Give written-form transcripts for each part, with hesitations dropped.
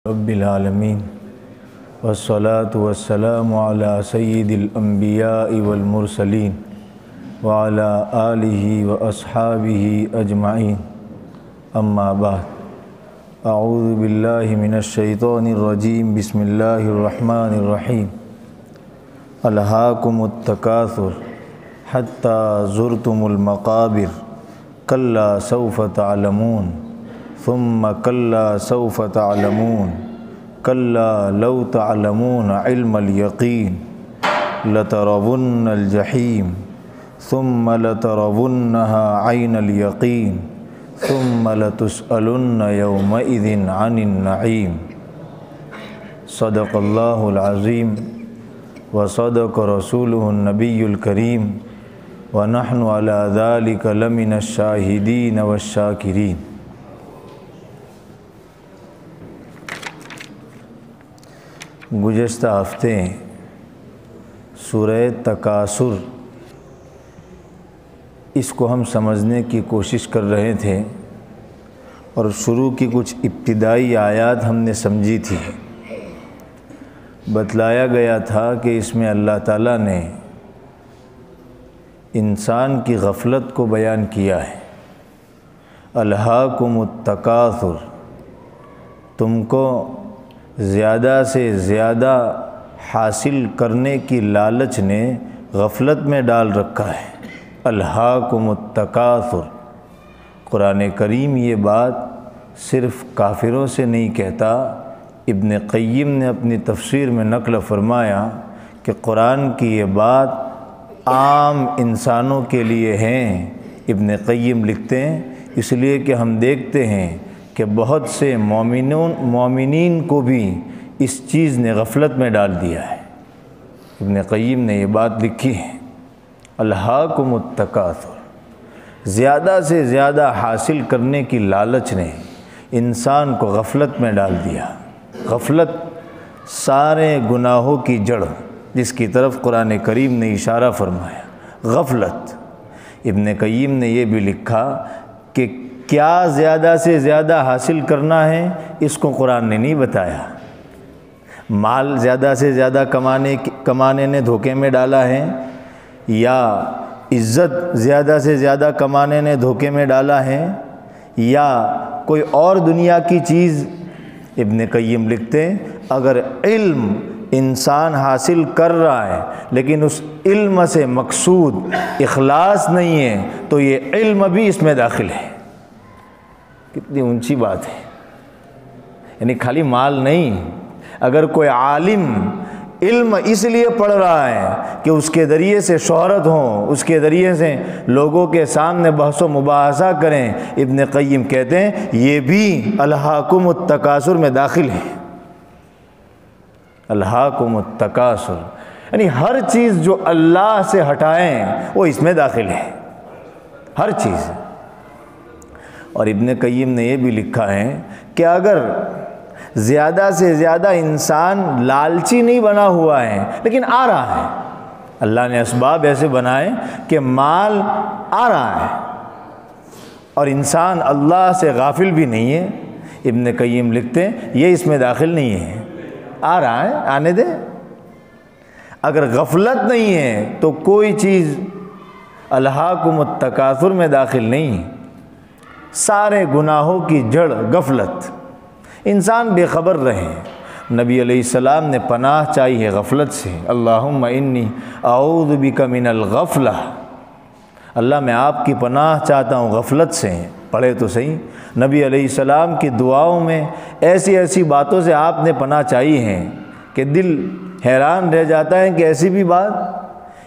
رب العالمین والصلاة والسلام علی سید الانبیاء والمرسلین وعلی آلہ واصحابہ اجمعین اما بعد اعوذ باللہ من الشیطان الرجیم بسم اللہ الرحمن الرحیم الہاکم التکاثر حتی زرتم المقابر کلا سوف تعلمون ثم کلا سوف تعلمون کلا لو تعلمون علم الیقین لترون الجحیم ثم لترونها عین الیقین ثم لتسألن یومئذ عن النعیم۔ صدق اللہ العظیم وصدق رسولہ النبی الکریم ونحن علی ذلک لمن الشاہدین والشاکرین۔ گزشتہ ہفتے سورہ تکاثر اس کو ہم سمجھنے کی کوشش کر رہے تھے اور شروع کی کچھ ابتدائی آیات ہم نے سمجھی تھی۔ بتلایا گیا تھا کہ اس میں اللہ تعالیٰ نے انسان کی غفلت کو بیان کیا ہے۔ الہاکم التکاثر، تم کو زیادہ سے زیادہ حاصل کرنے کی لالچ نے غفلت میں ڈال رکھا ہے۔ الہاکم التکاثر، قرآن کریم یہ بات صرف کافروں سے نہیں کہتا۔ ابن قیم نے اپنی تفسیر میں نقل فرمایا کہ قرآن کی یہ بات عام انسانوں کے لیے ہیں۔ ابن قیم لکھتے ہیں اس لیے کہ ہم دیکھتے ہیں کہ بہت سے مومنین کو بھی اس چیز نے غفلت میں ڈال دیا ہے۔ ابن قیم نے یہ بات لکھی ہے، الہاکم التکاثر، زیادہ سے زیادہ حاصل کرنے کی لالچ نے انسان کو غفلت میں ڈال دیا۔ غفلت سارے گناہوں کی جڑ، جس کی طرف قرآن کریم نے اشارہ فرمایا، غفلت۔ ابن قیم نے یہ بھی لکھا کہ کیا زیادہ سے زیادہ حاصل کرنا ہے اس کو قرآن نے نہیں بتایا۔ مال زیادہ سے زیادہ کمانے نے دھوکے میں ڈالا ہے، یا عزت زیادہ سے زیادہ کمانے نے دھوکے میں ڈالا ہے، یا کوئی اور دنیا کی چیز۔ ابن قیم لکھتے ہیں اگر علم انسان حاصل کر رہا ہے لیکن اس علم سے مقصود اخلاص نہیں ہے تو یہ علم بھی اس میں داخل ہے۔ کتنی اونچی بات ہے، یعنی خالی مال نہیں، اگر کوئی عالم علم اس لیے پڑھ رہا ہے کہ اس کے ذریعے سے شہرت ہوں، اس کے ذریعے سے لوگوں کے سامنے بحث و مباحثہ کریں، ابن قیم کہتے ہیں یہ بھی الہاکم التکاثر میں داخل ہے۔ الہاکم التکاثر یعنی ہر چیز جو اللہ سے ہٹائیں وہ اس میں داخل ہے، ہر چیز۔ اور ابن قیم نے یہ بھی لکھا ہے کہ اگر زیادہ سے زیادہ انسان لالچی نہیں بنا ہوا ہے لیکن آ رہا ہے، اللہ نے اسباب ایسے بنائے کہ مال آ رہا ہے اور انسان اللہ سے غافل بھی نہیں ہے، ابن قیم لکھتے ہیں یہ اس میں داخل نہیں ہے، آ رہا ہے، آنے دے۔ اگر غفلت نہیں ہے تو کوئی چیز الہاکم التکاثر میں داخل نہیں۔ سارے گناہوں کی جڑ غفلت، انسان بے خبر رہے۔ نبی علیہ السلام نے پناہ چاہی ہے غفلت سے، اللہم انی اعوذ بک من الغفلہ، اللہ میں آپ کی پناہ چاہتا ہوں غفلت سے۔ پڑھے تو صحیح، نبی علیہ السلام کی دعاؤں میں ایسی ایسی باتوں سے آپ نے پناہ چاہی ہیں کہ دل حیران رہ جاتا ہے کہ ایسی بھی بات۔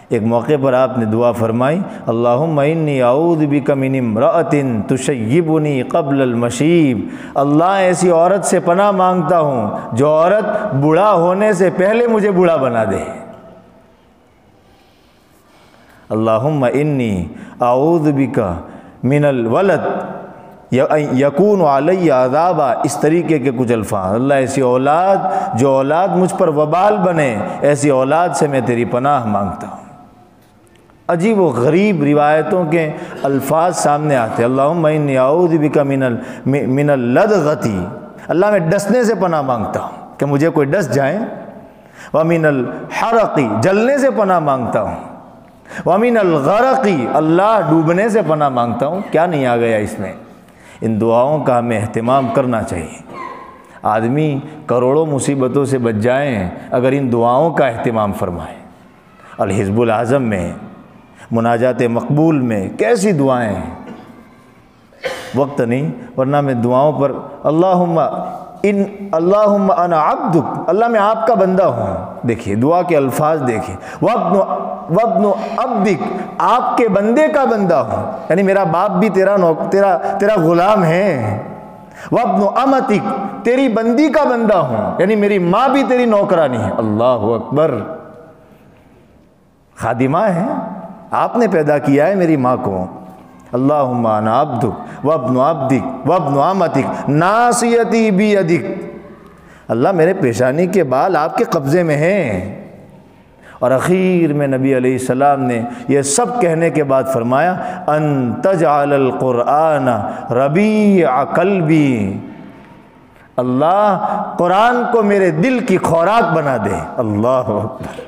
ایک موقع پر آپ نے دعا فرمائی، اللہم انی اعوذ بک من امرأۃ تشیبنی قبل المشیب، اللہ ایسی عورت سے پناہ مانگتا ہوں جو عورت بوڑھا ہونے سے پہلے مجھے بوڑھا بنا دے۔ اللہم انی اعوذ بک من الولد یکون علی عذابا، اس طریقے کے کچھ الفاظ۔ اللہ ایسی اولاد جو اولاد مجھ پر وبال بنے، ایسی اولاد سے میں تیری پناہ مانگتا ہوں۔ عجیب و غریب روایتوں کے الفاظ سامنے آتے، اللہم انی اعوذ بک من اللدغتی، اللہ میں ڈسنے سے پناہ مانگتا ہوں کہ مجھے کوئی ڈس جائے، وَمِنَ الْحَرَقِ جلنے سے پناہ مانگتا ہوں، وَمِنَ الْغَرَقِ اللہ ڈوبنے سے پناہ مانگتا ہوں۔ کیا نہیں آ گیا اس میں؟ ان دعاؤں کا ہمیں اہتمام کرنا چاہیے۔ آدمی کروڑوں مصیبتوں سے بچ جائیں اگر ان دعاؤں کا اہتمام فرمائیں۔ الحزب الاعظم میں، مناجات مقبول میں کیسی دعائیں ہیں، وقت نہیں ورنہ میں دعاؤں پر اللہم انا عبدک، اللہ میں آپ کا بندہ ہوں۔ دیکھیے دعا کے الفاظ دیکھیے، وابن عبدک، آپ کے بندے کا بندہ ہوں، یعنی میرا باپ بھی تیرا غلام ہے۔ وابن امتک، تیری بندی کا بندہ ہوں، یعنی میری ماں بھی تیری نوکرانی ہے۔ اللہ اکبر، خادمہ ہے، آپ نے پیدا کیا ہے میری ماں کو۔ اللہم انا عبدک وابن عبدک وابن امتک ناصیتی بیدک، اللہ میرے پیشانی کے بال آپ کے قبضے میں ہیں۔ اور اخیر میں نبی علیہ السلام نے یہ سب کہنے کے بعد فرمایا ان تجعل القرآن ربیع قلبی، اللہ قرآن کو میرے دل کی خوراک بنا دے۔ اللہ اکبر،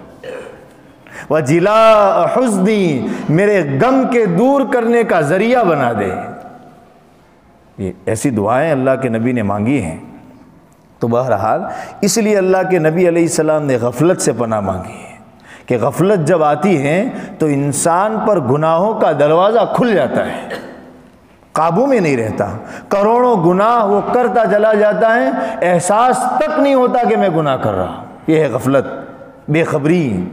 وجلاء حزنی، میرے غم کے دور کرنے کا ذریعہ بنا دے۔ یہ ایسی دعائیں اللہ کے نبی نے مانگی ہیں۔ تو بہرحال اس لیے اللہ کے نبی علیہ السلام نے غفلت سے پناہ مانگی ہے کہ غفلت جب آتی ہے تو انسان پر گناہوں کا دروازہ کھل جاتا ہے، قابو میں نہیں رہتا، کروڑوں گناہ وہ کرتا چلا جاتا ہے، احساس تک نہیں ہوتا کہ میں گناہ کر رہا ہوں۔ یہ ہے غفلت، بے خبری۔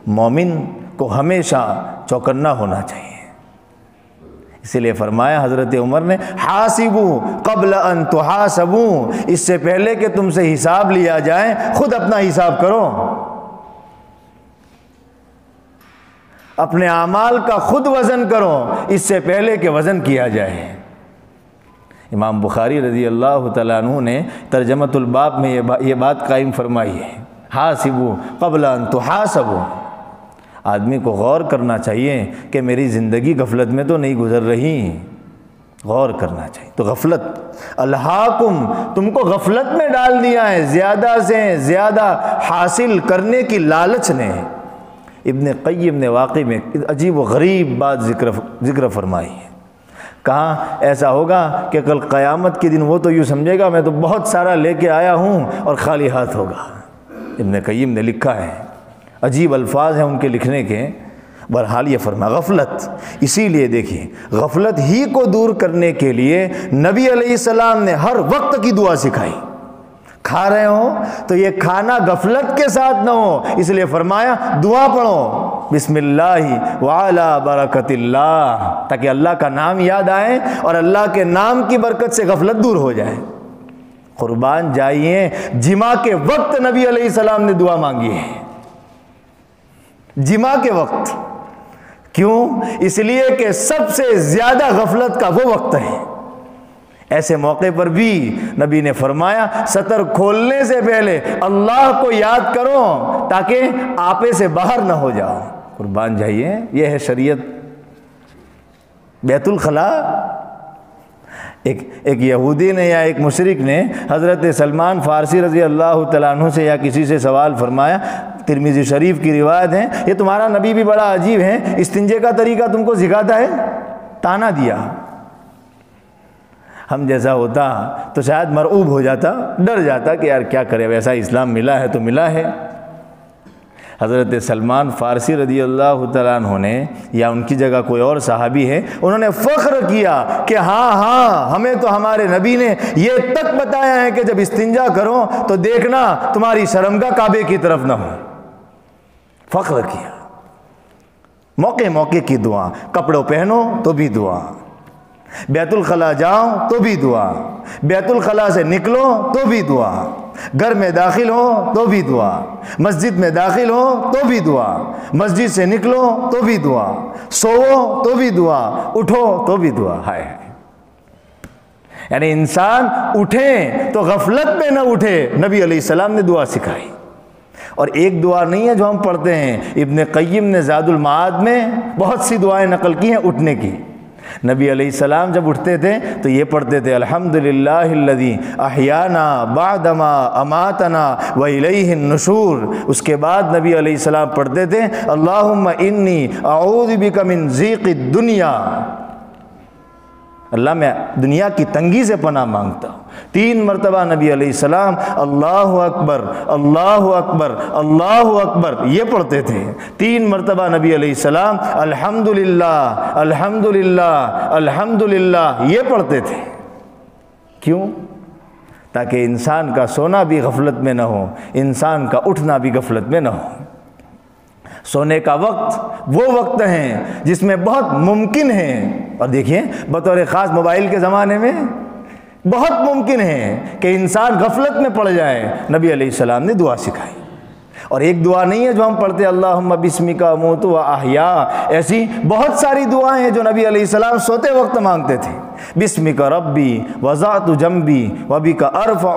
مومن کو ہمیشہ چوکنا ہونا چاہیے۔ اسی لیے فرمایا حضرت عمر نے حاسبوا قبل ان تحاسبوا، اس سے پہلے کہ تم سے حساب لیا جائے خود اپنا حساب کرو، اپنے اعمال کا خود وزن کرو اس سے پہلے کہ وزن کیا جائے۔ امام بخاری رضی اللہ تعالیٰ عنہ نے ترجمۃ الباب میں یہ بات قائم فرمائی ہے، حاسبوا قبل ان تحاسبوا۔ آدمی کو غور کرنا چاہیے کہ میری زندگی غفلت میں تو نہیں گزر رہی، غور کرنا چاہیے۔ تو غفلت، الہاکم، تم کو غفلت میں ڈال دیا ہے، زیادہ سے زیادہ حاصل کرنے کی لالچ نے۔ ابن قیم نے واقعی میں عجیب و غریب بات ذکر فرمائی ہے، کہاں ایسا ہوگا کہ کل قیامت کے دن وہ تو یوں سمجھے گا میں تو بہت سارا لے کے آیا ہوں اور خالی ہاتھ ہوگا۔ ابن قیم نے لکھا ہے، عجیب الفاظ ہیں ان کے لکھنے کے۔ بہرحال یہ فرمایا غفلت، اسی لیے دیکھیے غفلت ہی کو دور کرنے کے لیے نبی علیہ السلام نے ہر وقت کی دعا سکھائی۔ کھا رہے ہو تو یہ کھانا غفلت کے ساتھ نہ ہو، اس لیے فرمایا دعا پڑھو بسم اللہ وعلی برکت اللہ، تاکہ اللہ کا نام یاد آئے اور اللہ کے نام کی برکت سے غفلت دور ہو جائے۔ قربان جائیے، جمعہ کے وقت نبی علیہ السلام نے دعا مانگی ہے، جمعہ کے وقت۔ کیوں؟ اس لیے کہ سب سے زیادہ غفلت کا وہ وقت ہے۔ ایسے موقع پر بھی نبی نے فرمایا سطر کھولنے سے پہلے اللہ کو یاد کرو تاکہ آپے سے باہر نہ ہو جاؤ۔ قربان جائیے، یہ ہے شریعت۔ بیت الخلاء، ایک یہودی نے یا ایک مشرک نے حضرت سلمان فارسی رضی اللہ تعالیٰ عنہ سے یا کسی سے سوال فرمایا، ترمذی شریف کی روایت ہے، یہ تمہارا نبی بھی بڑا عجیب ہے، استنجے کا طریقہ تم کو سکھاتا ہے؟ تانا دیا۔ ہم جیسا ہوتا تو شاید مرعوب ہو جاتا، ڈر جاتا کہ یار کیا کرے، ویسا اسلام ملا ہے تو ملا ہے۔ حضرت سلمان فارسی رضی اللہ تعالیٰ عنہ نے یا ان کی جگہ کوئی اور صحابی ہے، انہوں نے فخر کیا کہ ہاں ہمیں تو ہمارے نبی نے یہ تک بتایا ہے کہ جب استنجا کرو تو دیکھنا تمہاری شرمگاہ کعبے کی طرف نہ ہو۔ فخر کیا۔ موقع موقع کی دعا، کپڑوں پہنو تو بھی دعا، بیت الخلاء جاؤ تو بھی دعا، بیت الخلاء سے نکلو تو بھی دعا، گھر میں داخل ہو تو بھی دعا، مسجد میں داخل ہو تو بھی دعا، مسجد سے نکلو تو بھی دعا، سوو تو بھی دعا، اٹھو تو بھی دعا۔ ہائے ہائے، یعنی انسان اٹھے تو غفلت میں نہ اٹھے، نبی علیہ السلام نے دعا سکھائی۔ اور ایک دعا نہیں ہے جو ہم پڑھتے ہیں، ابن قیم نے زاد المعاد میں بہت سی دعائیں نقل کی ہیں اٹھنے کی۔ نبی علیہ السلام جب اٹھتے تھے تو یہ پڑھتے تھے الحمدللہ الذی احیانا بعدما اماتنا والیہ النشور۔ اس کے بعد نبی علیہ السلام پڑھتے تھے اللہم انی اعوذ بک من ضیق الدنیا، اللہ میں دنیا کی تنگی سے پناہ مانگتا ہوں۔ 3 مرتبہ نبی علیہ السلام اللہ اکبر اللہ اکبر اللہ اکبر یہ پڑھتے تھے۔ 3 مرتبہ نبی علیہ السلام الحمدللہ الحمدللہ الحمدللہ یہ پڑھتے تھے۔ کیوں؟ تاکہ انسان کا سونا بھی غفلت میں نہ ہو، انسان کا اٹھنا بھی غفلت میں نہ ہو۔ سونے کا وقت وہ وقت ہیں جس میں بہت ممکن ہے، اور دیکھیں بطور خاص موبائل کے زمانے میں بہت ممکن ہے کہ انسان غفلت میں پڑ جائے۔ نبی علیہ السلام نے دعا سکھائی، اور ایک دعا نہیں ہے جو ہم پڑھتے اللہم بسمک اموت و احیا، ایسی بہت ساری دعائیں ہیں جو نبی علیہ السلام سوتے وقت مانگتے تھے۔ بسمک ربی وضعت جنبی وبک ارفعہ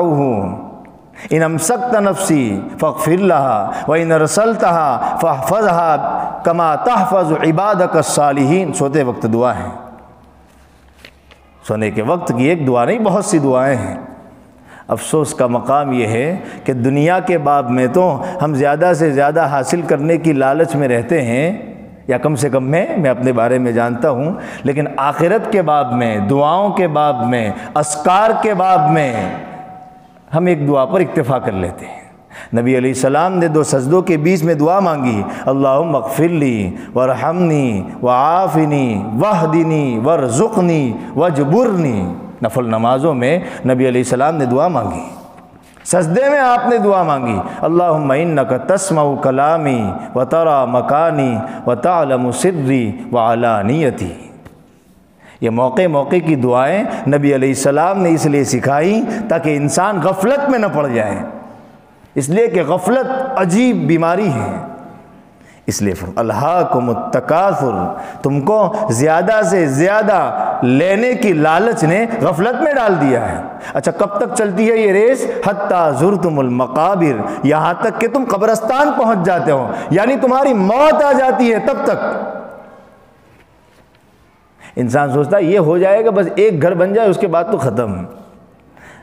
ان امسکت نفسی فاغفر لها وان ارسلتها فاحفظها کما تحفظ عبادک الصالحین۔ سوتے وقت دعا ہے، سونے کے وقت کی ایک دعا نہیں، بہت سی دعائیں ہیں۔ افسوس کا مقام یہ ہے کہ دنیا کے باب میں تو ہم زیادہ سے زیادہ حاصل کرنے کی لالچ میں رہتے ہیں، یا کم سے کم میں اپنے بارے میں جانتا ہوں، لیکن آخرت کے باب میں، دعاؤں کے باب میں، اذکار کے باب میں ہم ایک دعا پر اکتفا کر لیتے ہیں۔ نبی علیہ السلام نے 2 سجدوں کے بیچ میں دعا مانگی اللہم اغفر لی وارحمنی وعافنی واہدنی وارزقنی واجبرنی۔ نفل نمازوں میں نبی علیہ السلام نے دعا مانگی، سجدے میں آپ نے دعا مانگی اللہم انک تسمع کلامی وتری مکانی وتعلم سری وعلانیتی۔ یہ موقع موقع کی دعائیں نبی علیہ السلام نے اس لیے سکھائی تاکہ انسان غفلت میں نہ پڑ جائے، اس لیے کہ غفلت عجیب بیماری ہے۔ اس لیے الہاکم التکاثر، تم کو زیادہ سے زیادہ لینے کی لالچ نے غفلت میں ڈال دیا ہے۔ اچھا کب تک چلتی ہے یہ ریس؟ حتی زرتم المقابر، یہاں تک کہ تم قبرستان پہنچ جاتے ہو، یعنی تمہاری موت آ جاتی ہے تب تک۔ انسان سوچتا ہے یہ ہو جائے گا، بس ایک گھر بن جائے اس کے بعد تو ختم،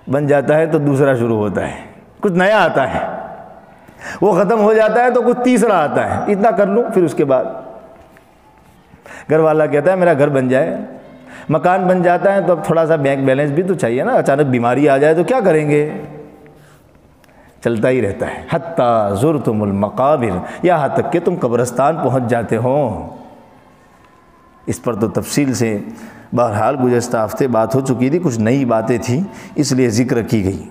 بن جاتا ہے تو دوسرا شروع ہوتا ہے، کچھ نیا آتا ہے، وہ ختم ہو جاتا ہے تو کچھ تیسرا آتا ہے، اتنا کر لوں پھر اس کے بعد گھر والا کہتا ہے میرا گھر بن جائے، مکان بن جاتا ہے تو اب تھوڑا سا بینک بیلنس بھی تو چاہیے نا، اچانک بیماری آ جائے تو کیا کریں گے، چلتا ہی رہتا ہے۔ حتی زرتم المقابر، یہاں تک کہ تم قبرستان پہنچ جاتے ہو۔ اس پر تو تفصیل سے بہرحال گزشتہ ہفتے بات ہو چکی تھی، کچھ نئی باتیں تھیں اس لیے ذکر کی گئی۔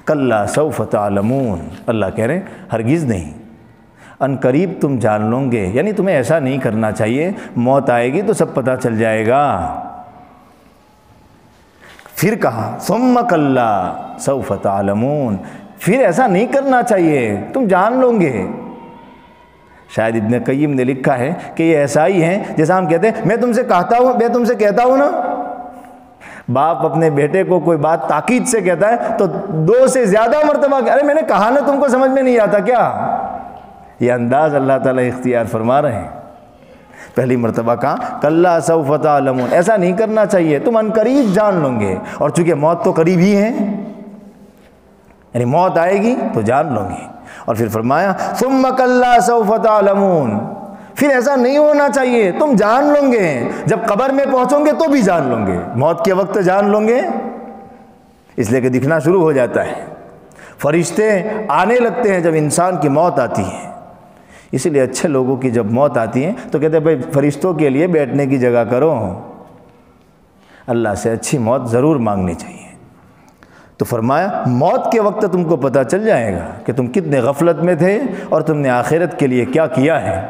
کلا سوف تعلمون، اللہ کہہ رہے ہیں ہرگز نہیں، ان قریب تم جان لو گے، یعنی تمہیں ایسا نہیں کرنا چاہیے، موت آئے گی تو سب پتہ چل جائے گا۔ پھر کہا ثم کلا سوف تعلمون، پھر ایسا نہیں کرنا چاہیے، تم جان لو گے۔ شاید ابن قیم نے لکھا ہے کہ یہ ایسا ہی ہے جیسا ہم کہتے ہیں میں تم سے کہتا ہوں نا، باپ اپنے بیٹے کو کوئی بات تاکید سے کہتا ہے تو 2 سے زیادہ مرتبہ ارے میں نے کہا نا، تم کو سمجھ میں نہیں آتا کیا؟ یہ انداز اللہ تعالیٰ اختیار فرما رہے ہیں۔ پہلی مرتبہ کہا کلا سوف تعلمون، ایسا نہیں کرنا چاہیے، تم ان قریب جان لو گے، اور چونکہ موت تو قریب ہی ہے، یعنی موت آئے گی تو جان لو گے۔ اور پھر فرمایا ثم کلا سوف تعلمون، پھر ایسا نہیں ہونا چاہیے، تم جان لو گے، جب قبر میں پہنچو گے تو بھی جان لو گے، موت کے وقت جان لو گے، اس لیے کہ دکھنا شروع ہو جاتا ہے، فرشتے آنے لگتے ہیں جب انسان کی موت آتی ہے۔ اسی لیے اچھے لوگوں کی جب موت آتی ہے تو کہتے ہیں بھائی فرشتوں کے لیے بیٹھنے کی جگہ کرو، اللہ سے اچھی موت ضرور مانگنی چاہیے۔ تو فرمایا موت کے وقت تم کو پتہ چل جائے گا کہ تم کتنے غفلت میں تھے اور تم نے آخرت کے لیے کیا کیا ہے۔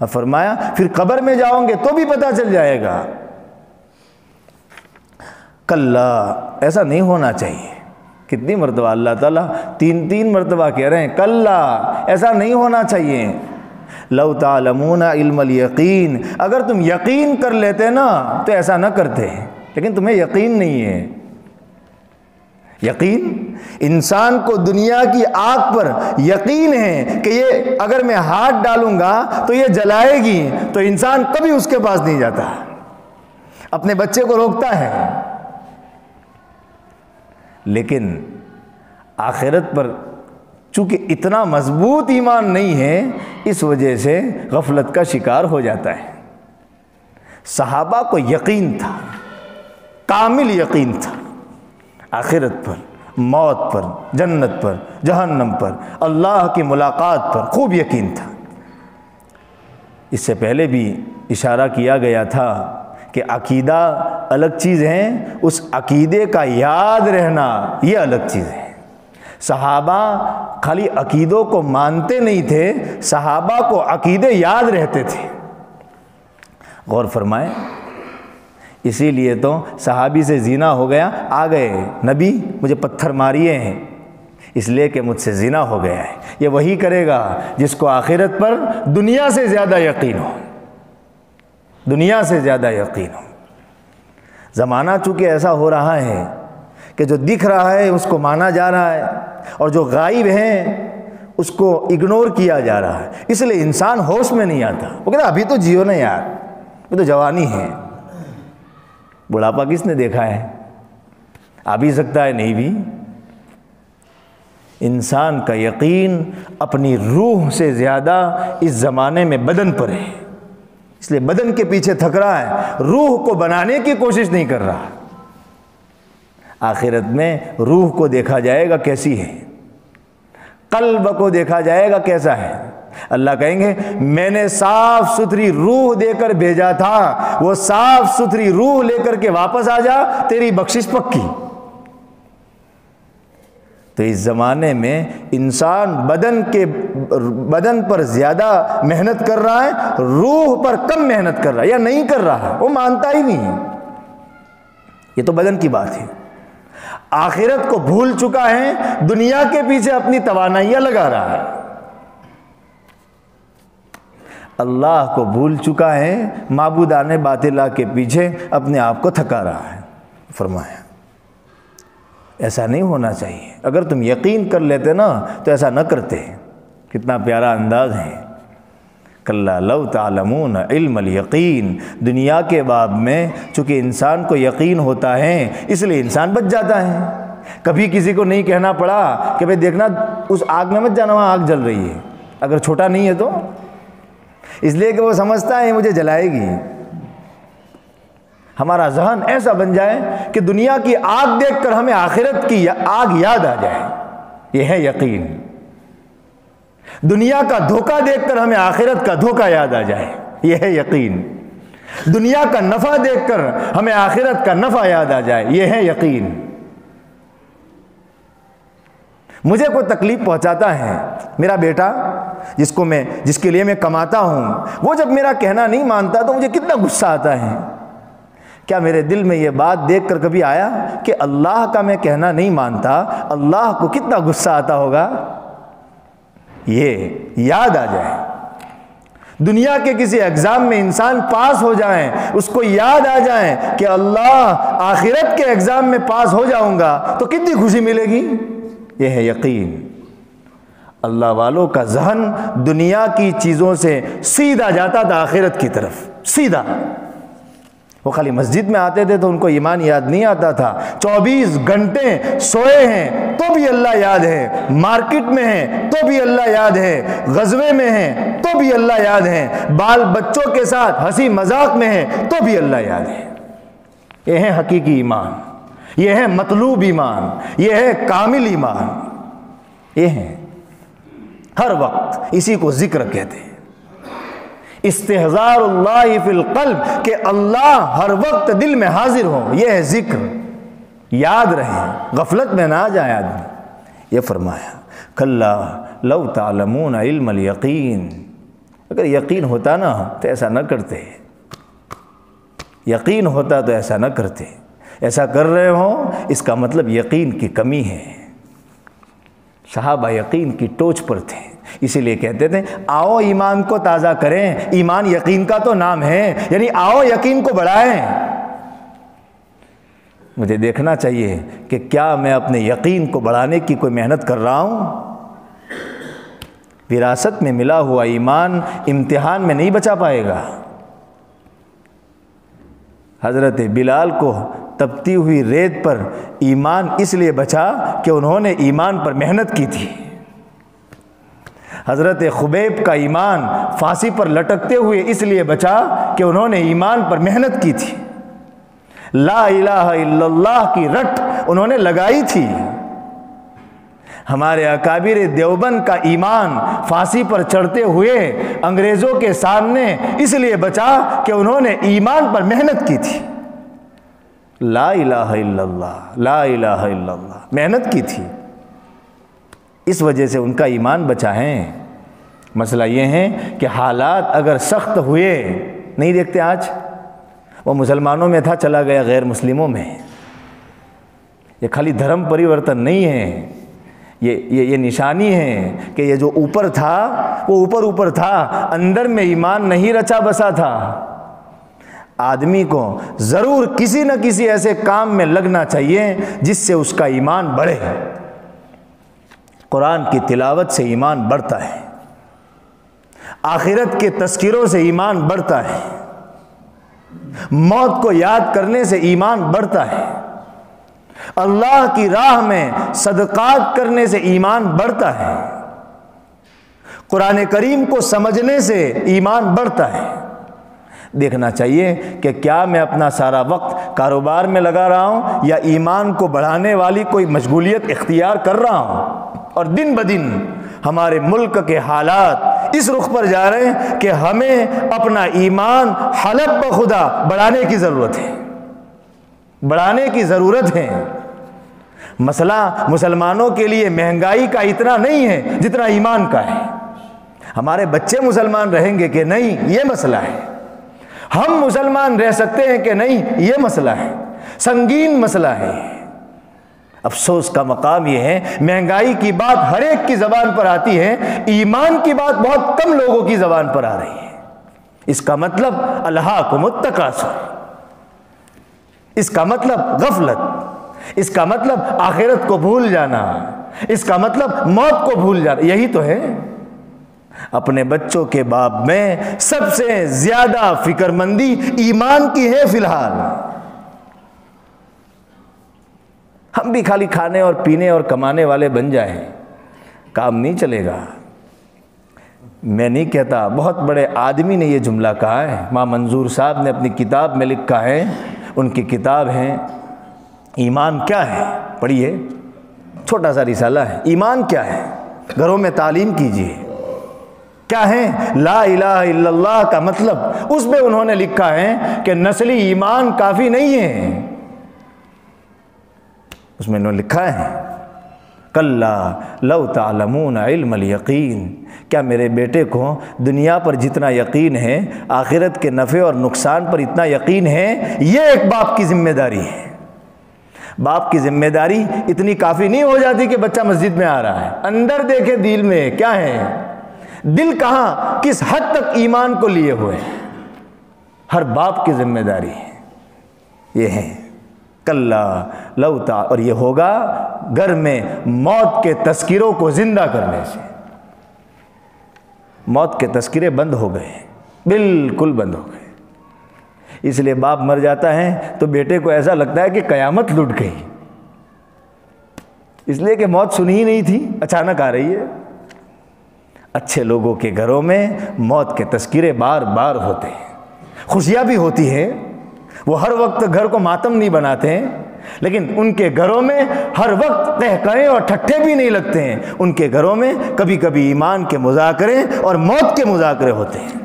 اب فرمایا پھر قبر میں جاؤ گے تو بھی پتہ چل جائے گا۔ کلا، ایسا نہیں ہونا چاہیے۔ کتنی مرتبہ اللہ تعالیٰ 3 مرتبہ کہہ رہے ہیں کلا، ایسا نہیں ہونا چاہیے۔ لو تعلمون علم الیقین، اگر تم یقین کر لیتے نا تو ایسا نہ کرتے، لیکن تمہیں یقین نہیں ہے۔ یقین، انسان کو دنیا کی آگ پر یقین ہے کہ یہ اگر میں ہاتھ ڈالوں گا تو یہ جلائے گی، تو انسان کبھی اس کے پاس نہیں جاتا۔ اپنے بچے کو روکتا ہے، لیکن آخرت پر چونکہ اتنا مضبوط ایمان نہیں ہے، اس وجہ سے غفلت کا شکار ہو جاتا ہے۔ صحابہ کو یقین تھا، کامل یقین تھا، آخرت پر، موت پر، جنت پر، جہنم پر، اللہ کی ملاقات پر خوب یقین تھا۔ اس سے پہلے بھی اشارہ کیا گیا تھا کہ عقیدہ الگ چیز ہے، اس عقیدے کا یاد رہنا یہ الگ چیز ہے۔ صحابہ خالی عقیدوں کو مانتے نہیں تھے، صحابہ کو عقیدے یاد رہتے تھے۔ غور فرمائیں، اسی لیے تو صحابی سے زنا ہو گیا، آ گئے نبی مجھے پتھر ماریے ہیں اس لیے کہ مجھ سے زنا ہو گیا ہے۔ یہ وہی کرے گا جس کو آخرت پر دنیا سے زیادہ یقین ہو، دنیا سے زیادہ یقین ہو۔ زمانہ چونکہ ایسا ہو رہا ہے کہ جو دکھ رہا ہے اس کو مانا جا رہا ہے، اور جو غائب ہیں اس کو اگنور کیا جا رہا ہے، اس لیے انسان ہوش میں نہیں آتا۔ وہ کہتا ابھی تو جیو نا یار، وہ تو جوانی ہے، بڑھاپا کس نے دیکھا ہے؟ آ بھی سکتا ہے، نہیں بھی۔ انسان کا یقین اپنی روح سے زیادہ اس زمانے میں بدن پر ہے، اس لیے بدن کے پیچھے تھک رہا ہے، روح کو بنانے کی کوشش نہیں کر رہا۔ آخرت میں روح کو دیکھا جائے گا کیسی ہے، قلب کو دیکھا جائے گا کیسا ہے۔ اللہ کہیں گے میں نے صاف ستھری روح دے کر بھیجا تھا، وہ صاف ستھری روح لے کر کے واپس آ جا، تیری بخشش پکی۔ تو اس زمانے میں انسان بدن پر زیادہ محنت کر رہا ہے، روح پر کم محنت کر رہا ہے یا نہیں کر رہا، وہ مانتا ہی نہیں۔ یہ تو بدن کی بات ہے۔ آخرت کو بھول چکا ہے، دنیا کے پیچھے اپنی توانائیاں لگا رہا ہے۔ اللہ کو بھول چکا ہے، معبودان باطلہ کے پیچھے اپنے آپ کو تھکا رہا ہے۔ فرمایا ایسا نہیں ہونا چاہیے، اگر تم یقین کر لیتے نا تو ایسا نہ کرتے۔ کتنا پیارا انداز ہے، کلا لو تعلمون علم الیقین۔ دنیا کے باب میں چونکہ انسان کو یقین ہوتا ہے اس لیے انسان بچ جاتا ہے۔ کبھی کسی کو نہیں کہنا پڑا کہ بھئی دیکھنا اس آگ میں مت جانا، وہاں آگ جل رہی ہے، اگر چھوٹا نہیں ہے تو، اس لیے کہ وہ سمجھتا ہے مجھے جلائے گی۔ ہمارا ذہن ایسا بن جائے کہ دنیا کی آگ دیکھ کر ہمیں آخرت کی آگ یاد آ جائے، یہ ہے یقین۔ دنیا کا دھوکہ دیکھ کر ہمیں آخرت کا دھوکہ یاد آ جائے، یہ ہے یقین۔ دنیا کا نفع دیکھ کر ہمیں آخرت کا نفع یاد آ جائے، یہ ہے یقین۔ مجھے کوئی تکلیف پہنچاتا ہے، میرا بیٹا جس کے لیے میں کماتا ہوں، وہ جب میرا کہنا نہیں مانتا تو مجھے کتنا غصہ آتا ہے۔ کیا میرے دل میں یہ بات دیکھ کر کبھی آیا کہ اللہ کا میں کہنا نہیں مانتا، اللہ کو کتنا غصہ آتا ہوگا؟ یہ یاد آ جائے۔ دنیا کے کسی ایگزام میں انسان پاس ہو جائیں، اس کو یاد آ جائیں کہ اللہ آخرت کے ایگزام میں پاس ہو جاؤں گا تو کتنی خوشی ملے گی، یہ ہے یقین۔ اللہ والوں کا ذہن دنیا کی چیزوں سے سیدھا جاتا تھا آخرت کی طرف، سیدھا۔ وہ خالی مسجد میں آتے تھے تو ان کو ایمان یاد نہیں آتا تھا، 24 گھنٹے سوئے ہیں تو بھی اللہ یاد ہے، مارکیٹ میں ہیں تو بھی اللہ یاد ہے، غزوے میں ہیں تو بھی اللہ یاد ہے، بال بچوں کے ساتھ ہنسی مذاق میں ہیں تو بھی اللہ یاد ہے۔ یہ ہے حقیقی ایمان، یہ ہے مطلوب ایمان، یہ ہے کامل ایمان، یہ ہے ہر وقت اسی کو ذکر کہتے ہیں۔ استحضار اللہ فی القلب، کہ اللہ ہر وقت دل میں حاضر ہو، یہ ہے ذکر، یاد رہے، غفلت میں نہ آ جائے آدمی۔ یہ فرمایا کلا لو تعلمون علم الیقین، اگر یقین ہوتا نا تو ایسا نہ کرتے، یقین ہوتا تو ایسا نہ کرتے۔ ایسا کر رہے ہوں اس کا مطلب یقین کی کمی ہے۔ صحابہ یقین کی ٹوچ پر تھے، اسی لیے کہتے تھے آؤ ایمان کو تازہ کریں، ایمان یقین کا تو نام ہے، یعنی آؤ یقین کو بڑھائیں۔ مجھے دیکھنا چاہیے کہ کیا میں اپنے یقین کو بڑھانے کی کوئی محنت کر رہا ہوں۔ وراثت میں ملا ہوا ایمان امتحان میں نہیں بچا پائے گا۔ حضرت بلال کو تپتی ہوئی ریت پر ایمان اس لیے بچا کہ انہوں نے ایمان پر محنت کی تھی۔ حضرت خبیب کا ایمان پھانسی پر لٹکتے ہوئے اس لیے بچا کہ انہوں نے ایمان پر محنت کی تھی، لا الہ الا اللہ کی رٹ انہوں نے لگائی تھی۔ ہمارے اکابر دیوبند کا ایمان پھانسی پر چڑھتے ہوئے انگریزوں کے سامنے اس لیے بچا کہ انہوں نے ایمان پر محنت کی تھی، لا الہ الا اللہ، لا الہ الا اللہ محنت کی تھی، اس وجہ سے ان کا ایمان بچا ہے۔ مسئلہ یہ ہے کہ حالات اگر سخت ہوئے، نہیں دیکھتے آج وہ مسلمانوں میں تھا چلا گیا غیر مسلموں میں، یہ خالی دھرم پریورتن نہیں ہے، یہ نشانی ہے کہ یہ جو اوپر تھا وہ اوپر تھا، اندر میں ایمان نہیں رچا بسا تھا۔ آدمی کو ضرور کسی نہ کسی ایسے کام میں لگنا چاہیے جس سے اس کا ایمان بڑھے۔ قرآن کی تلاوت سے ایمان بڑھتا ہے، آخرت کے تذکروں سے ایمان بڑھتا ہے، موت کو یاد کرنے سے ایمان بڑھتا ہے، اللہ کی راہ میں صدقات کرنے سے ایمان بڑھتا ہے، قرآن کریم کو سمجھنے سے ایمان بڑھتا ہے۔ دیکھنا چاہیے کہ کیا میں اپنا سارا وقت کاروبار میں لگا رہا ہوں یا ایمان کو بڑھانے والی کوئی مشغولیت اختیار کر رہا ہوں۔ اور دن بدن ہمارے ملک کے حالات اس رخ پر جا رہے ہیں کہ ہمیں اپنا ایمان حلف بخدا بڑھانے کی ضرورت ہے، بڑھانے کی ضرورت ہے۔ مسئلہ مسلمانوں کے لیے مہنگائی کا اتنا نہیں ہے جتنا ایمان کا ہے۔ ہمارے بچے مسلمان رہیں گے کہ نہیں، یہ مسئلہ ہے۔ ہم مسلمان رہ سکتے ہیں کہ نہیں، یہ مسئلہ ہے، سنگین مسئلہ ہے۔ افسوس کا مقام یہ ہے مہنگائی کی بات ہر ایک کی زبان پر آتی ہے، ایمان کی بات بہت کم لوگوں کی زبان پر آ رہی ہے۔ اس کا مطلب الہاکم التکاثر، اس کا مطلب غفلت، اس کا مطلب آخرت کو بھول جانا، اس کا مطلب موت کو بھول جانا، یہی تو ہے۔ اپنے بچوں کے باب میں سب سے زیادہ فکر مندی ایمان کی ہے فی الحال۔ ہم بھی خالی کھانے اور پینے اور کمانے والے بن جائیں، کام نہیں چلے گا۔ میں نہیں کہتا، بہت بڑے آدمی نے یہ جملہ کہا ہے، ماں منظور صاحب نے اپنی کتاب میں لکھا ہے، ان کی کتاب ہے ایمان کیا ہے، پڑھیے، چھوٹا سا رسالہ ہے، ایمان کیا ہے، گھروں میں تعلیم کیجیے، کیا ہے لا الہ الا اللہ کا مطلب۔ اس میں انہوں نے لکھا ہے کہ نسلی ایمان کافی نہیں ہے، اس میں انہوں نے لکھا ہے کلا لو تعلمون علم الیقین، کیا میرے بیٹے کو دنیا پر جتنا یقین ہے آخرت کے نفع اور نقصان پر اتنا یقین ہے؟ یہ ایک باپ کی ذمہ داری ہے۔ باپ کی ذمہ داری اتنی کافی نہیں ہو جاتی کہ بچہ مسجد میں آ رہا ہے، اندر دیکھے دل میں کیا ہے، دل کہاں کس حد تک ایمان کو لیے ہوئے، ہر باپ کی ذمہ داری ہے یہ ہے کلا لو تا، اور یہ ہوگا گھر میں موت کے تذکروں کو زندہ کرنے سے۔ موت کے تذکرے بند ہو گئے، بالکل بند ہو گئے، اس لیے باپ مر جاتا ہے تو بیٹے کو ایسا لگتا ہے کہ قیامت لٹ گئی، اس لیے کہ موت سنی ہی نہیں تھی، اچانک آ رہی ہے۔ اچھے لوگوں کے گھروں میں موت کے تذکرے بار بار ہوتے ہیں، خوشیاں بھی ہوتی ہیں، وہ ہر وقت گھر کو ماتم نہیں بناتے ہیں، لیکن ان کے گھروں میں ہر وقت قہقہیں اور ٹھٹھے بھی نہیں لگتے ہیں، ان کے گھروں میں کبھی کبھی ایمان کے مذاکرے اور موت کے مذاکرے ہوتے ہیں۔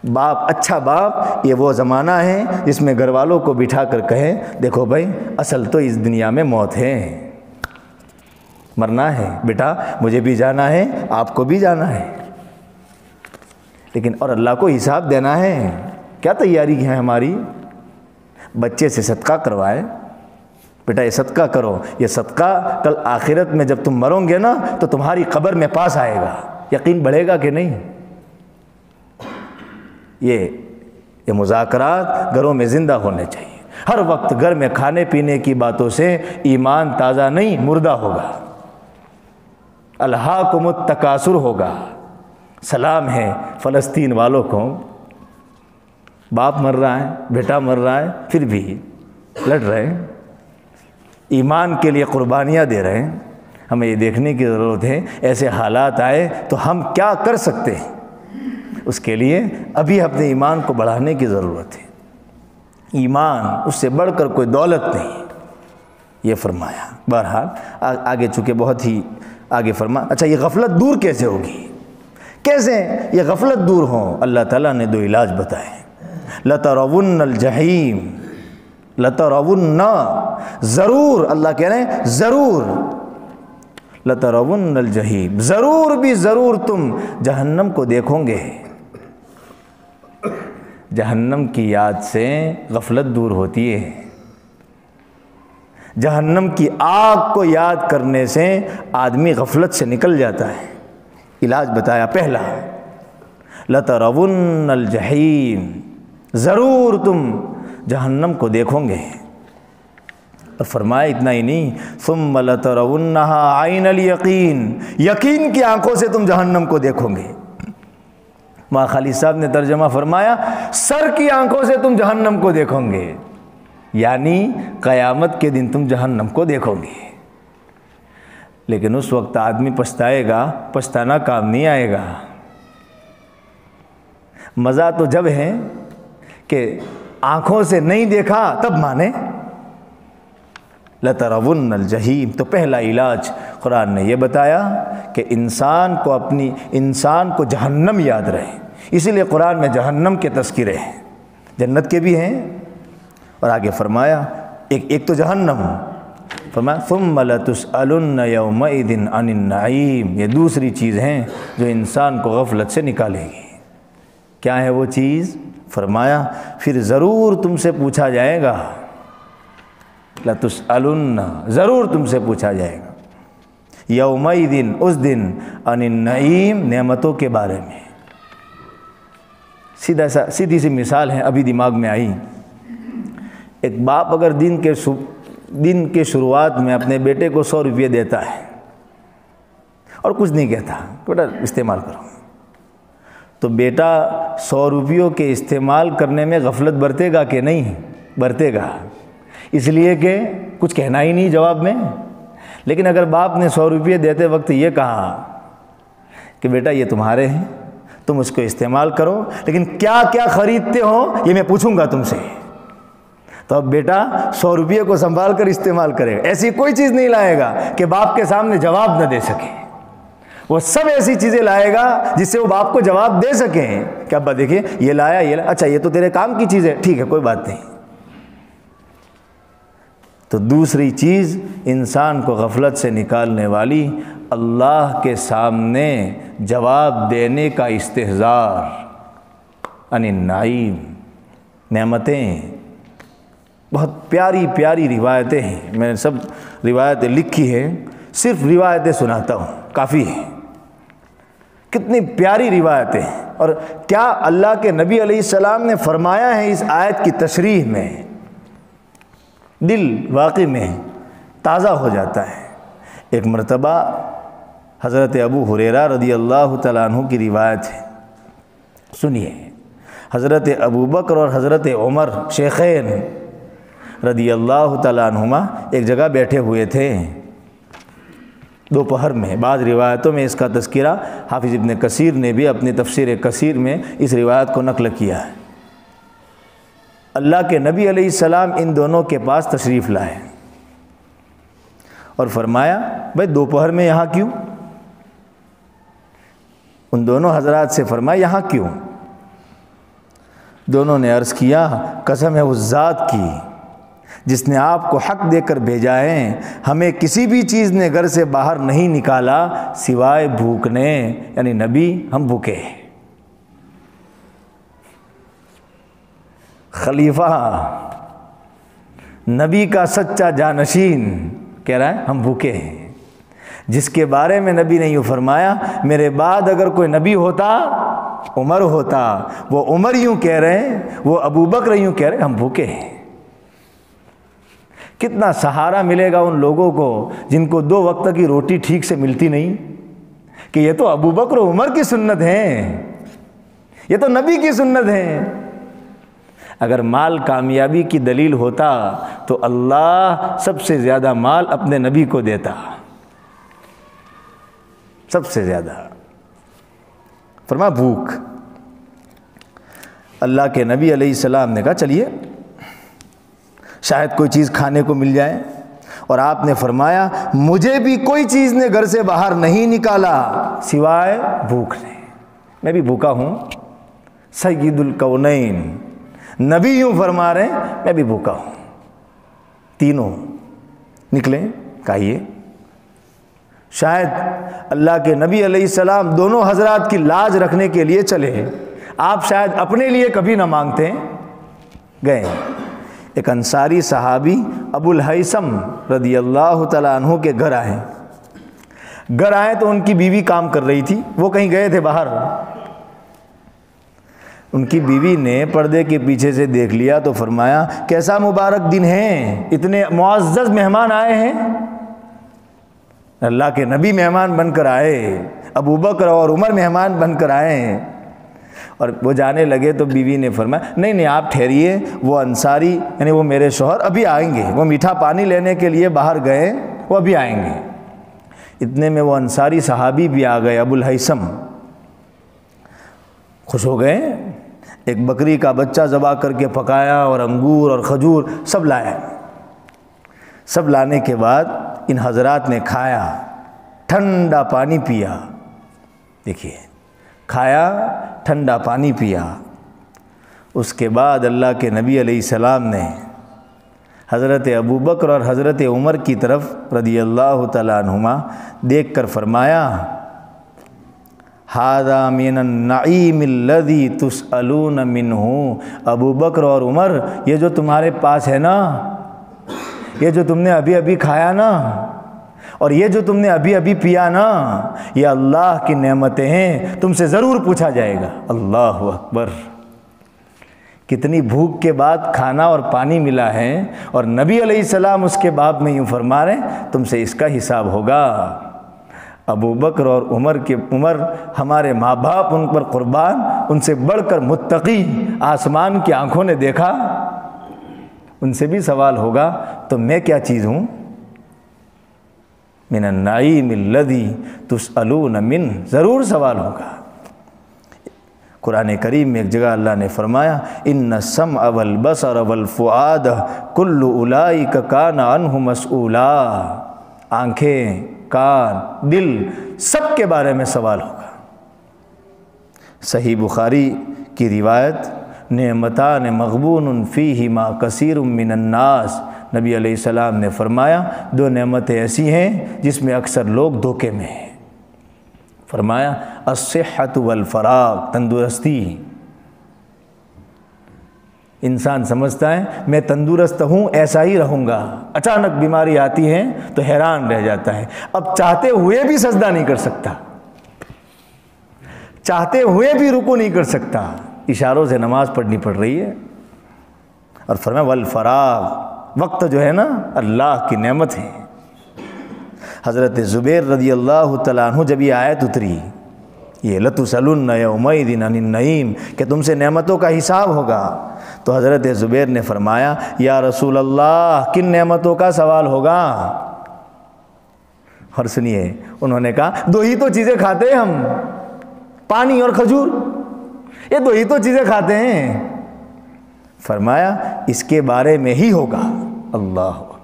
باپ، اچھا باپ یہ وہ زمانہ ہے جس میں گھر والوں کو بٹھا کر کہیں دیکھو بھائی اصل تو اس دنیا میں موت ہے، مرنا ہے بیٹا، مجھے بھی جانا ہے، آپ کو بھی جانا ہے، لیکن اور اللہ کو حساب دینا ہے۔ کیا تیاری ہے ہماری؟ بچے سے صدقہ کروائے، بیٹا یہ صدقہ کرو، یہ صدقہ کل آخرت میں جب تم مرو گے نا تو تمہاری قبر میں پاس آئے گا، یقین بڑھے گا کہ نہیں؟ یہ مذاکرات گھروں میں زندہ ہونے چاہیے۔ ہر وقت گھر میں کھانے پینے کی باتوں سے ایمان تازہ نہیں، مردہ ہوگا، الہاکم التکاثر ہوگا۔ سلام ہے فلسطین والوں کو، باپ مر رہا ہے، بیٹا مر رہا ہے، پھر بھی لڑ رہے ہیں، ایمان کے لیے قربانیاں دے رہے ہیں۔ ہمیں یہ دیکھنے کی ضرورت ہے ایسے حالات آئے تو ہم کیا کر سکتے ہیں، اس کے لیے ابھی اپنے ایمان کو بڑھانے کی ضرورت ہے۔ ایمان اس سے بڑھ کر کوئی دولت نہیں، یہ فرمایا۔ بہرحال آگے چونکہ بہت ہی آگے فرما، اچھا یہ غفلت دور کیسے ہوگی، کیسے یہ غفلت دور ہو؟ اللہ تعالیٰ نے دو علاج بتائے۔ لَتَرَوُنَّ الْجَحِيمَ، لَتَرَوُنَّ، ضرور، اللہ کہہ رہے ہیں ضرور، لَتَرَوُنَّ الْجَحِيمَ، ضرور بھی ضرور تم جہنم کو دیکھو گے۔ جہنم کی یاد سے غفلت دور ہوتی ہے، جہنم کی آگ کو یاد کرنے سے آدمی غفلت سے نکل جاتا ہے۔ علاج بتایا پہلا، لَتَرَوُنَّ الْجَحِيمَ، ضرور تم جہنم کو دیکھو گے۔ اور فرمایا اتنا ہی نہیں، ثُمَّ لَتَرَوُنَّهَا عَيْنَ الْيَقِينِ، یقین کی آنکھوں سے تم جہنم کو دیکھو گے۔ ماں خالد صاحب نے ترجمہ فرمایا، سر کی آنکھوں سے تم جہنم کو دیکھو گے، یعنی قیامت کے دن تم جہنم کو دیکھو گے۔ لیکن اس وقت آدمی پچھتائے گا، پچھتانا کام نہیں آئے گا۔ مزہ تو جب ہے کہ آنکھوں سے نہیں دیکھا تب مانے۔ لَتَرَوُنَّ الْجَحِيمَ، تو پہلا علاج قرآن نے یہ بتایا کہ انسان کو جہنم یاد رہے، اسی لیے قرآن میں جہنم کے تذکرے ہیں، جنت کے بھی ہیں۔ اور آگے فرمایا ایک تو جہنم، فرمایا ثُمَّ لَتُسْأَلُنَّ يَوْمَئِذٍ عَنِ النَّعِيمِ، یہ دوسری چیز ہیں جو انسان کو غفلت سے نکالے گی۔ کیا ہے وہ چیز؟ فرمایا پھر ضرور تم سے پوچھا جائے گا، لَتُسْأَلُنَّ، ضرور تم سے پوچھا جائے گا، یومئذٍ، اس دن، عن النعیم، نعمتوں کے بارے میں۔ سیدھی سی مثال ہے ابھی دماغ میں آئی۔ ایک باپ اگر دن کے شروعات میں اپنے بیٹے کو 100 روپے دیتا ہے اور کچھ نہیں کہتا، بیٹا استعمال کرو، تو بیٹا 100 روپیوں کے استعمال کرنے میں غفلت برتے گا کہ نہیں؟ برتے گا، اس لیے کہ کچھ کہنا ہی نہیں جواب میں۔ لیکن اگر باپ نے 100 روپے دیتے وقت یہ کہا کہ بیٹا یہ تمہارے ہیں، تم اس کو استعمال کرو، لیکن کیا کیا خریدتے ہو یہ میں پوچھوں گا تم سے، تو اب بیٹا 100 روپے کو سنبھال کر استعمال کرے گا۔ ایسی کوئی چیز نہیں لائے گا کہ باپ کے سامنے جواب نہ دے سکے، وہ سب ایسی چیزیں لائے گا جس سے وہ باپ کو جواب دے سکیں کہ ابا دیکھیں یہ لایا، یہ لایا، اچھا یہ تو تیرے کام کی چیز ہے، ٹھیک ہے کوئی بات نہیں۔ تو دوسری چیز انسان کو غفلت سے نکالنے والی، اللہ کے سامنے جواب دینے کا استحضار، عن النعیم، نعمتیں۔ بہت پیاری پیاری روایتیں ہیں، میں نے سب روایتیں لکھی ہیں، صرف روایتیں سناتا ہوں، کافی ہے۔ کتنی پیاری روایتیں ہیں، اور کیا اللہ کے نبی علیہ السلام نے فرمایا ہے اس آیت کی تشریح میں، دل واقعی میں تازہ ہو جاتا ہے۔ ایک مرتبہ حضرت ابو ہریرہ رضی اللہ تعالیٰ عنہ کی روایت ہے، سنیے۔ حضرت ابو بکر اور حضرت عمر شیخین رضی اللہ تعالیٰ عنہما ایک جگہ بیٹھے ہوئے تھے دوپہر میں۔ بعض روایتوں میں اس کا تذکرہ حافظ ابن کثیر نے بھی اپنی تفسیر کثیر میں اس روایت کو نقل کیا ہے۔ اللہ کے نبی علیہ السلام ان دونوں کے پاس تشریف لائے اور فرمایا بھائی دوپہر میں یہاں کیوں؟ ان دونوں حضرات سے فرمایا یہاں کیوں؟ دونوں نے عرض کیا قسم ہے اس ذات کی جس نے آپ کو حق دے کر بھیجا ہے، ہمیں کسی بھی چیز نے گھر سے باہر نہیں نکالا سوائے بھوکنے، یعنی نبی ہم بھوکے ہیں۔ خلیفہ نبی کا سچا جانشین کہہ رہا ہے ہم بھوکے ہیں، جس کے بارے میں نبی نے یوں فرمایا میرے بعد اگر کوئی نبی ہوتا عمر ہوتا، وہ عمر یوں کہہ رہے ہیں، وہ ابو بکر یوں کہہ رہے ہیں ہم بھوکے ہیں۔ کتنا سہارا ملے گا ان لوگوں کو جن کو 2 وقت کی روٹی ٹھیک سے ملتی نہیں، کہ یہ تو ابو بکر و عمر کی سنت ہیں، یہ تو نبی کی سنت ہیں۔ اگر مال کامیابی کی دلیل ہوتا تو اللہ سب سے زیادہ مال اپنے نبی کو دیتا، سب سے زیادہ۔ فرمایا بھوک، اللہ کے نبی علیہ السلام نے کہا چلیے شاید کوئی چیز کھانے کو مل جائے، اور آپ نے فرمایا مجھے بھی کوئی چیز نے گھر سے باہر نہیں نکالا سوائے بھوک نے، میں بھی بھوکا ہوں، سید الکونین نبی یوں فرما رہے ہیں میں بھی بھوکا ہوں۔ تینوں نکلیں، کہیے شاید اللہ کے نبی علیہ السلام دونوں حضرات کی لاج رکھنے کے لیے چلے، آپ شاید اپنے لیے کبھی نہ مانگتے، گئے۔ ایک انصاری صحابی ابو الہیثم رضی اللہ تعالیٰ عنہ کے گھر آئے تو ان کی بیوی کام کر رہی تھی، وہ کہیں گئے تھے باہر۔ ان کی بیوی نے پردے کے پیچھے سے دیکھ لیا تو فرمایا کیسا مبارک دن ہے، اتنے معزز مہمان آئے ہیں، اللہ کے نبی مہمان بن کر آئے، ابو بکر اور عمر مہمان بن کر آئے۔ اور وہ جانے لگے تو بیوی نے فرمایا نہیں آپ ٹھہریے، وہ انصاری یعنی وہ میرے شوہر ابھی آئیں گے، وہ میٹھا پانی لینے کے لیے باہر گئے، وہ ابھی آئیں گے۔ اتنے میں وہ انصاری صحابی بھی آ گئے، ابو الہیثم، خوش ہو گئے، ایک بکری کا بچہ ذبح کر کے پکایا اور انگور اور کھجور سب لائے۔ سب لانے کے بعد ان حضرات نے کھایا، ٹھنڈا پانی پیا، دیکھیے کھایا ٹھنڈا پانی پیا۔ اس کے بعد اللہ کے نبی علیہ السلام نے حضرت ابو بکر اور حضرت عمر کی طرف رضی اللہ تعالیٰ عنہما دیکھ کر فرمایا ھذا من النعیم الذی تسألون منہ، ابو بکر اور عمر یہ جو تمہارے پاس ہے نا، یہ جو تم نے ابھی ابھی کھایا نا، اور یہ جو تم نے ابھی ابھی پیا نا، یہ اللہ کی نعمتیں ہیں، تم سے ضرور پوچھا جائے گا۔ اللہ اکبر، کتنی بھوک کے بعد کھانا اور پانی ملا ہے، اور نبی علیہ السلام اس کے باب میں یوں فرما رہے ہیں تم سے اس کا حساب ہوگا۔ ابو بکر اور عمر ہمارے ماں باپ ان پر قربان، ان سے بڑھ کر متقی آسمان کی آنکھوں نے دیکھا، ان سے بھی سوال ہوگا تو میں کیا چیز ہوں؟ من النعیم الذی تسألون منہ، ضرور سوال ہوگا۔ قرآن کریم میں ایک جگہ اللہ نے فرمایا ان السمع والبصر والفؤاد کل اولئک کان عنہ مسئولا، آنکھیں، کان، دل، سب کے بارے میں سوال ہوگا۔ صحیح بخاری کی روایت نعمتان مغبون فیہما کثیر من الناس، نبی علیہ السلام نے فرمایا دو نعمتیں ایسی ہیں جس میں اکثر لوگ دھوکے میں ہیں۔ فرمایا الصحۃ والفراغ، تندرستی۔ انسان سمجھتا ہے میں تندرست ہوں ایسا ہی رہوں گا، اچانک بیماری آتی ہے تو حیران رہ جاتا ہے، اب چاہتے ہوئے بھی سجدہ نہیں کر سکتا، چاہتے ہوئے بھی رکوع نہیں کر سکتا، اشاروں سے نماز پڑھنی پڑ رہی ہے۔ اور فرمایا والفراغ، وقت جو ہے نا اللہ کی نعمت ہے۔ حضرت زبیر رضی اللہ تعالیٰ عنہ جب یہ آیت اتری، یہ لَتُسْأَلُنَّ يَوْمَئِذٍ عَنِ النَّعِيمِ کہ تم سے نعمتوں کا حساب ہوگا، تو حضرت زبیر نے فرمایا یا رسول اللہ کن نعمتوں کا سوال ہوگا؟ اور سنیے انہوں نے کہا دو ہی تو چیزیں کھاتے ہیں ہم، پانی اور کھجور، یہ دو ہی تو چیزیں کھاتے ہیں۔ فرمایا اس کے بارے میں ہی ہوگا۔ اللہ اکبر،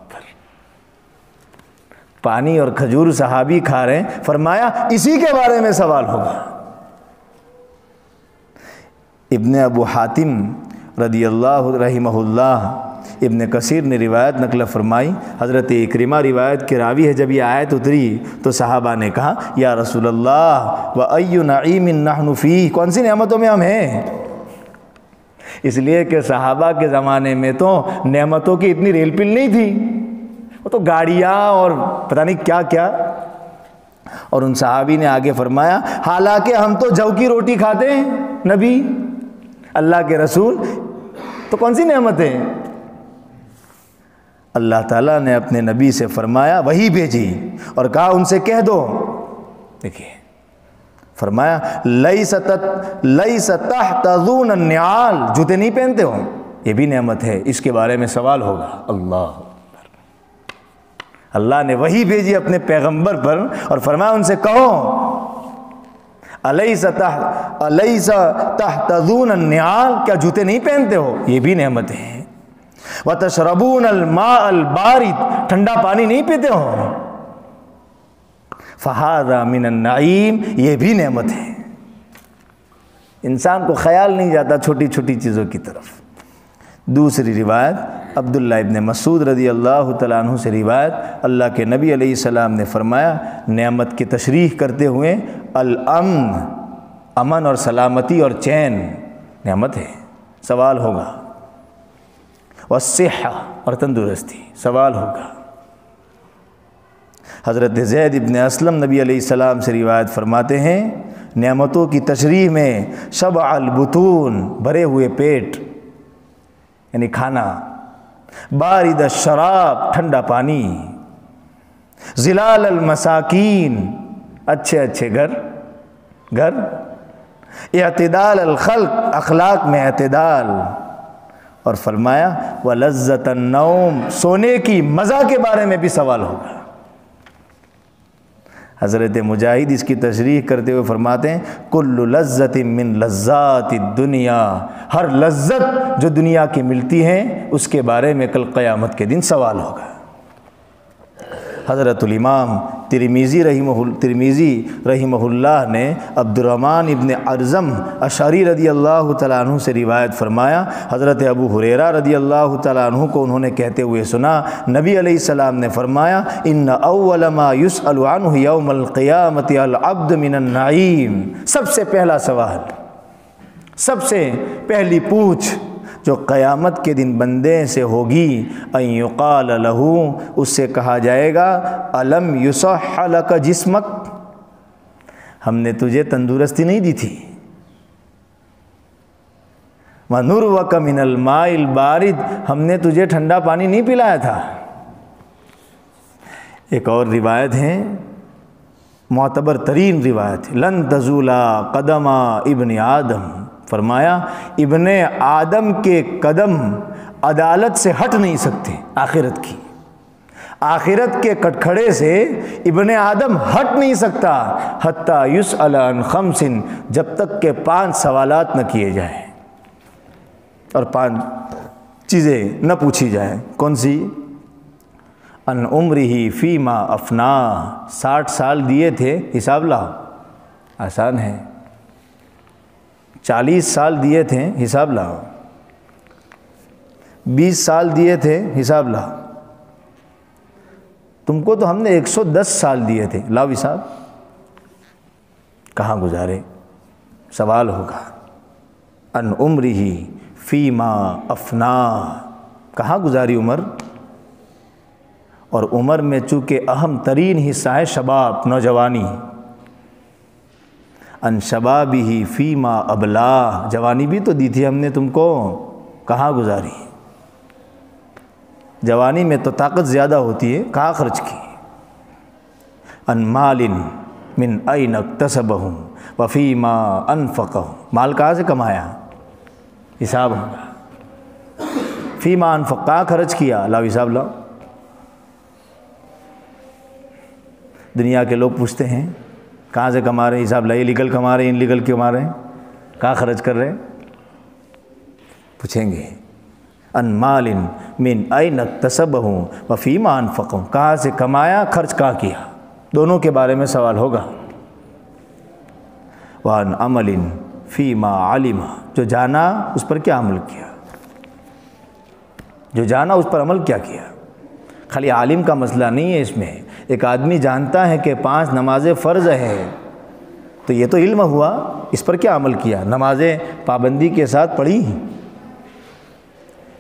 پانی اور کھجور صحابی کھا رہے ہیں، فرمایا اسی کے بارے میں سوال ہوگا۔ ابن ابو حاتم رضی اللہ رحمہ اللہ، ابن کثیر نے روایت نقل فرمائی، حضرت اکرمہ روایت کے راوی ہے، جب یہ آیت اتری تو صحابہ نے کہا یا رسول اللہ وَأَيُّ نَعِيمٍ نَحْنُ فِيهِ، کون سی نعمتوں میں ہم ہیں؟ اس لیے کہ صحابہ کے زمانے میں تو نعمتوں کی اتنی ریل پل نہیں تھی، وہ تو گاڑیاں اور پتہ نہیں کیا کیا۔ اور ان صحابی نے آگے فرمایا حالانکہ ہم تو جو کی روٹی کھاتے ہیں، نبی اللہ کے رسول، تو کون سی نعمتیں؟ اللہ تعالیٰ نے اپنے نبی سے فرمایا وہی بھیجی اور کہا ان سے کہہ دو، دیکھیے فرمایا لیس تحتذون النعال، جوتے نہیں پہنتے ہو، یہ بھی نعمت ہے، اس کے بارے میں سوال ہوگا۔ اللہ نے وحی بھیجی اپنے پیغمبر پر اور فرمایا ان سے کہو الیس تحتذون النعال، کیا جوتے نہیں پہنتے ہو؟ یہ بھی نعمت ہے۔ وتشربون الماء البارد، ٹھنڈا پانی نہیں پیتے ہو؟ فہذا من النعیم، یہ بھی نعمت ہے۔ انسان کو خیال نہیں جاتا چھوٹی چھوٹی چیزوں کی طرف۔ دوسری روایت عبداللہ ابن مسعود رضی اللہ تعالیٰ عنہ سے روایت، اللہ کے نبی علیہ السلام نے فرمایا نعمت کی تشریح کرتے ہوئے، الامن، امن اور سلامتی اور چین نعمت ہے، سوال ہوگا۔ والصحہ، اور تندرستی، سوال ہوگا۔ حضرت زید ابن اسلم نبی علیہ السلام سے روایت فرماتے ہیں نعمتوں کی تشریح میں شبع البطون، بھرے ہوئے پیٹ یعنی کھانا، بارد الشراب، ٹھنڈا پانی، ظلال المساکین، اچھے اچھے گھر، اعتدال الخلق، اخلاق میں اعتدال، اور فرمایا وَلَذَّةَ النَّوْمِ، سونے کی مزہ کے بارے میں بھی سوال ہوگا۔ حضرت مجاہد اس کی تشریح کرتے ہوئے فرماتے ہیں کل لذت من لذات الدنیا، ہر لذت جو دنیا کی ملتی ہے اس کے بارے میں کل قیامت کے دن سوال ہوگا۔ حضرت الامام ترمذی رحمہ اللہ نے عبد الرحمن ابن ارزم اشعری رضی اللہ تعالیٰ عنہ سے روایت فرمایا، حضرت ابو ہریرہ رضی اللہ تعالیٰ عنہ کو انہوں نے کہتے ہوئے سنا، نبی علیہ السلام نے فرمایا ان اول ما یسأل عنہ یوم القیامت العبد من النعیم، سب سے پہلا سوال، سب سے پہلی پوچھ جو قیامت کے دن بندے سے ہوگی، ان یقال لہ، اس سے کہا جائے گا الم یصح لک جسمک، ہم نے تجھے تندرستی نہیں دی تھی، وَنُرْوَكَ مِنَ الْمَاءِ الْبَارِدِ، ہم نے تجھے ٹھنڈا پانی نہیں پلایا تھا۔ ایک اور روایت ہے، معتبر ترین روایت، لن تزولا قدم ابن آدم، فرمایا ابن آدم کے قدم عدالت سے ہٹ نہیں سکتے، آخرت کے کٹکھڑے سے ابن آدم ہٹ نہیں سکتا، حتیٰ یسأل عن خمس، جب تک کہ 5 سوالات نہ کیے جائیں اور 5 چیزیں نہ پوچھی جائیں۔ کون سی؟ ان عمرہ فیما افنا، 60 سال دیے تھے، حساب لاؤ، آسان ہے۔ 40 سال دیے تھے، حساب لاؤ۔ 20 سال دیے تھے، حساب لاؤ۔ تم کو تو ہم نے 110 سال دیے تھے، لاؤ حساب، کہاں گزارے؟ سوال ہوگا۔ ان عمرہ فیما افنا، کہاں گزاری عمر؟ اور عمر میں چونکہ اہم ترین حصہ ہے شباب، نوجوانی، ان شبابہ فیما ابلا، جوانی بھی تو دی تھی ہم نے تم کو، کہاں گزاری؟ جوانی میں تو طاقت زیادہ ہوتی ہے، کہاں خرچ کی؟ ان مال من این اکتسبہ وفیما انفقہ، مال کہاں سے کمایا؟ حساب ہوگا۔ فیما انفق، کہاں خرچ کیا؟ لاؤ حساب لاؤ۔ دنیا کے لوگ پوچھتے ہیں کہاں سے کما رہے ہیں، حساب لائیے، لیگل کما رہے ہیں، انلیگل کما رہے ہیں، کہاں خرچ کر رہے ہیں؟ پوچھیں گے۔ ان مال من این اکتسبہ وفیما انفقہ، کہاں سے کمایا، خرچ کہاں کیا، دونوں کے بارے میں سوال ہوگا۔ وان عمل فیما علم، جو جانا اس پر کیا عمل کیا، جو جانا اس پر عمل کیا کیا۔ خالی عالم کا مسئلہ نہیں ہے اس میں، ایک آدمی جانتا ہے کہ 5 نمازیں فرض ہے تو یہ تو علم ہوا، اس پر کیا عمل کیا، نمازیں پابندی کے ساتھ پڑھی۔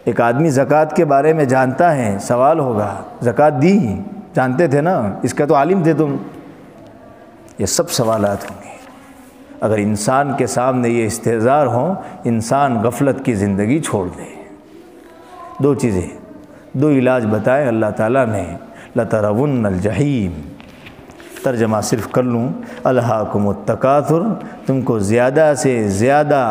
ایک آدمی زکوٰۃ کے بارے میں جانتا ہے، سوال ہوگا زکوٰۃ دی، جانتے تھے نا، اس کا تو عالم تھے تم۔ یہ سب سوالات ہوں گے۔ اگر انسان کے سامنے یہ استحضار ہوں، انسان غفلت کی زندگی چھوڑ دے۔ 2 چیزیں، 2 علاج بتائے اللہ تعالیٰ نے، لَتَرَوُنَّ الْجَحِيمَ، ترجمہ صرف کر لوں، الہاکم التکاثر، تم کو زیادہ سے زیادہ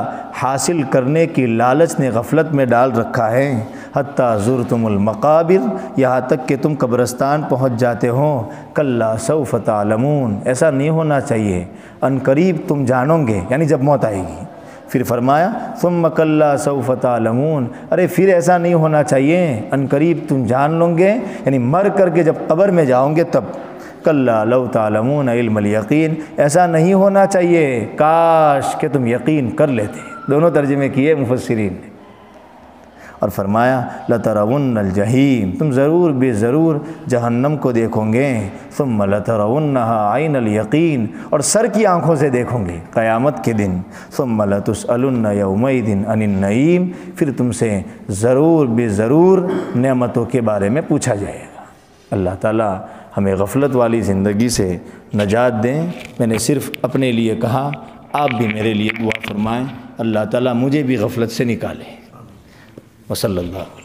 حاصل کرنے کی لالچ نے غفلت میں ڈال رکھا ہے، حتیٰ زرتم المقابر، یہاں تک کہ تم قبرستان پہنچ جاتے ہو، کلا سوف تعلمون، ایسا نہیں ہونا چاہیے، ان قریب تم جانو گے، یعنی جب موت آئے گی۔ پھر فرمایا ثم کلا سوف تعلمون، ارے پھر ایسا نہیں ہونا چاہیے، ان قریب تم جان لو گے، یعنی مر کر کے جب قبر میں جاؤ گے تب۔ کلا لو تعلمون علم الیقین، ایسا نہیں ہونا چاہیے، کاش کہ تم یقین کر لیتے۔ دونوں ترجمے کیے مفسرین نے، اور فرمایا لترون الجحیم، تم ضرور بے ضرور جہنم کو دیکھو گے، ثم لترونها عین الیقین، اور سر کی آنکھوں سے دیکھو گے قیامت کے دن، ثم لتسألن یومئذ عن النعیم، پھر تم سے ضرور بے ضرور نعمتوں کے بارے میں پوچھا جائے گا۔ اللہ تعالیٰ ہمیں غفلت والی زندگی سے نجات دیں۔ میں نے صرف اپنے لیے کہا، آپ بھی میرے لیے دعا فرمائیں، اللہ تعالیٰ مجھے بھی غفلت سے نکالے۔ وصلی اللہ علیہ